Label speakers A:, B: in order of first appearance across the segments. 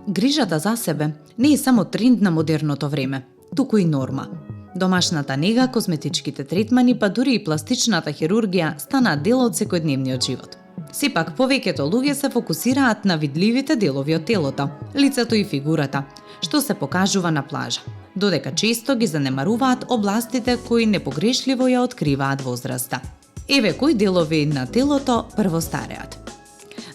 A: Грижата за себе не е само тренд на модерното време, туку и норма. Домашната нега, козметичките третмани, па дури и пластичната хирургија станаат дел од секојдневниот живот. Сепак, повеќето луѓе се фокусираат на видливите делови од телото, лицето и фигурата, што се покажува на плажа, додека често ги занемаруваат областите кои непогрешливо ја откриваат возраста. Еве кои делови на телото прво стареат.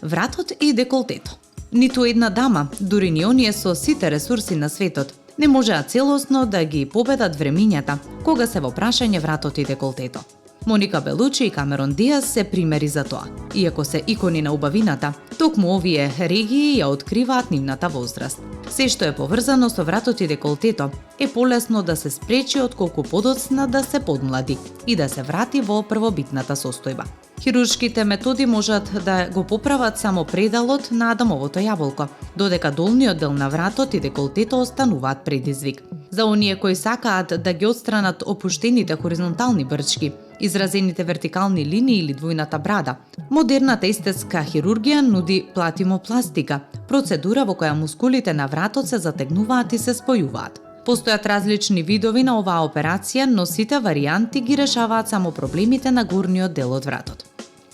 A: Вратот и деколтето. Ниту една дама, дури ни оние со сите ресурси на светот, не можеа целосно да ги победат времињата кога се во прашање вратот и деколтето. Моника Белучи и Камерон Диас се примери за тоа. Иако се икони на убавината, токму овие регии ја откриваат нивната возраст. Се што е поврзано со вратот и деколтето е полесно да се спречи отколку подоцна да се подмлади и да се врати во првобитната состојба. Хируршките методи можат да го поправат само предалот на Адамовото јаболко, додека долниот дел на вратот и деколтето остануваат предизвик. За оние кои сакаат да ги отстранат опуштените хоризонтални брчки, изразените вертикални линии или двојната брада, модерната естетска хирургија нуди платимопластика, процедура во која мускулите на вратот се затегнуваат и се спојуваат. Постојат различни видови на оваа операција, но сите варијанти ги решаваат само проблемите на горниот дел од вратот.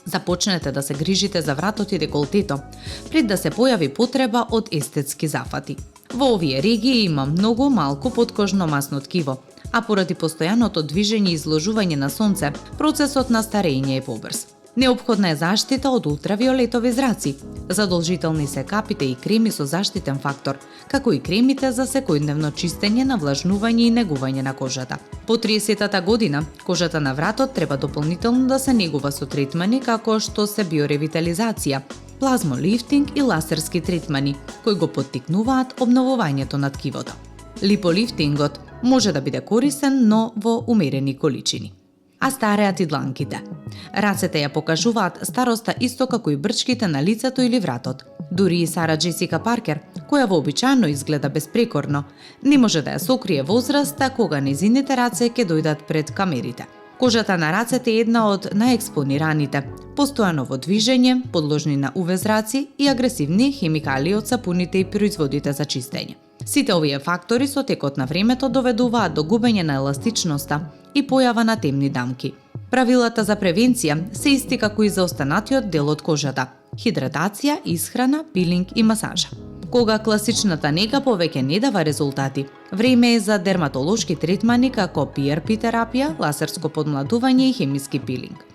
A: Започнете да се грижите за вратот и деколтето пред да се појави потреба од естетски зафати. Во овие регии има многу малку подкожно масно ткиво, а поради постојаното движење и изложување на сонце, процесот на старење е побрз. Неопходна е заштита од ултравиолетови зраци. Задолжителни се капите и креми со заштитен фактор, како и кремите за секојдневно чистење, навлажнување и негување на кожата. По 30-та година, кожата на вратот треба дополнително да се негува со третмани како што се биоревитализација, плазмолифтинг и ласерски третмани, кои го поттикнуваат обновувањето на ткивото. Липолифтингот може да биде корисен, но во умерени количини. А стареат и дланките. Рацете ја покажуваат староста исто како и брчките на лицето или вратот. Дури и Сара Джесика Паркер, која вообичаено изгледа безпрекорно, не може да ја сокрие возраста кога незините раце ќе дојдат пред камерите. Кожата на рацете е една од најекспонираните, постојано во движење, подложни на UV зраци и агресивни хемикали од сапуните и производите за чистење. Сите овие фактори со текот на времето доведуваат до губење на еластичноста и појава на темни дамки. Правилата за превенција се исти како и за останатиот дел од кожата: хидратација, исхрана, пилинг и масажа. Кога класичната нега повеќе не дава резултати, време е за дерматолошки третмани како PRP терапија, ласерско подмладување и хемиски пилинг.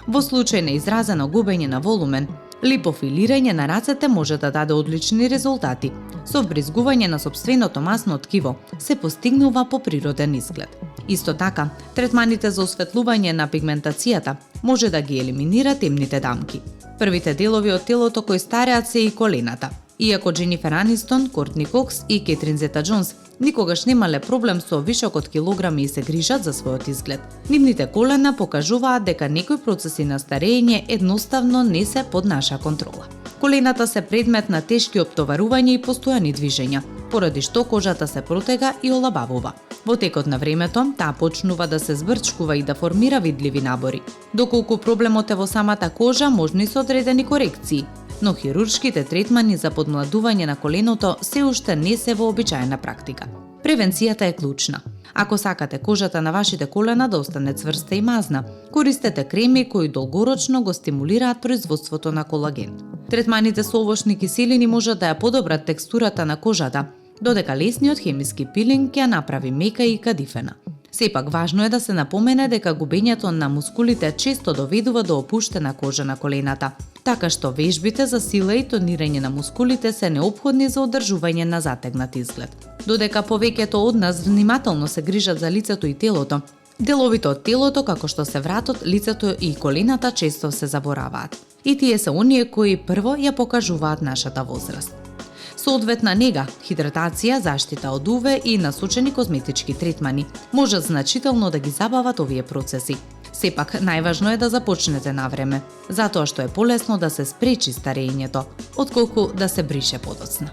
A: Во случај на изразено губење на волумен, липофилирање на рацете може да даде одлични резултати. Со вбризгување на сопственото масно ткиво се постигнува по природен изглед. Исто така, третманите за осветлување на пигментацијата може да ги елиминира темните дамки. Првите делови од телото кои стареат се и колената. Иако Дженифер Анистон, Кортни Кокс и Кетрин Зета-Џонс никогаш немале проблем со вишок од килограми и се грижат за својот изглед, нивните колена покажуваат дека некои процеси на старење едноставно не се под наша контрола. Колената се предмет на тешки оптоварувања и постојани движења, поради што кожата се протега и олабавува. Во текот на времето, таа почнува да се збрчкува и да формира видливи набори. Доколку проблемот е во самата кожа, можни се одредени корекции, но хируршките третмани за подмладување на коленото се уште не се вообичаена практика. Превенцијата е клучна. Ако сакате кожата на вашите колена да остане цврста и мазна, користете креми кои долгорочно го стимулираат производството на колаген. Третманите со овошни киселини можат да ја подобрат текстурата на кожата, додека лесниот хемиски пилинг ќе ја направи мека и кадифена. Сепак важно е да се напомене дека губењето на мускулите често доведува до опуштена кожа на колената, така што вежбите за сила и тонирање на мускулите се неопходни за одржување на затегнат изглед. Додека повеќето од нас внимателно се грижат за лицето и телото, деловите од телото како што се вратот, лицето и колената често се забораваат. И тие се оние кои прво ја покажуваат нашата возраст. Соодветна нега, хидратација, заштита од UV и насочени козметички третмани можат значително да ги забават овие процеси. Сепак, најважно е да започнете на време, затоа што е полесно да се спречи старењето, отколку да се брише подоцна.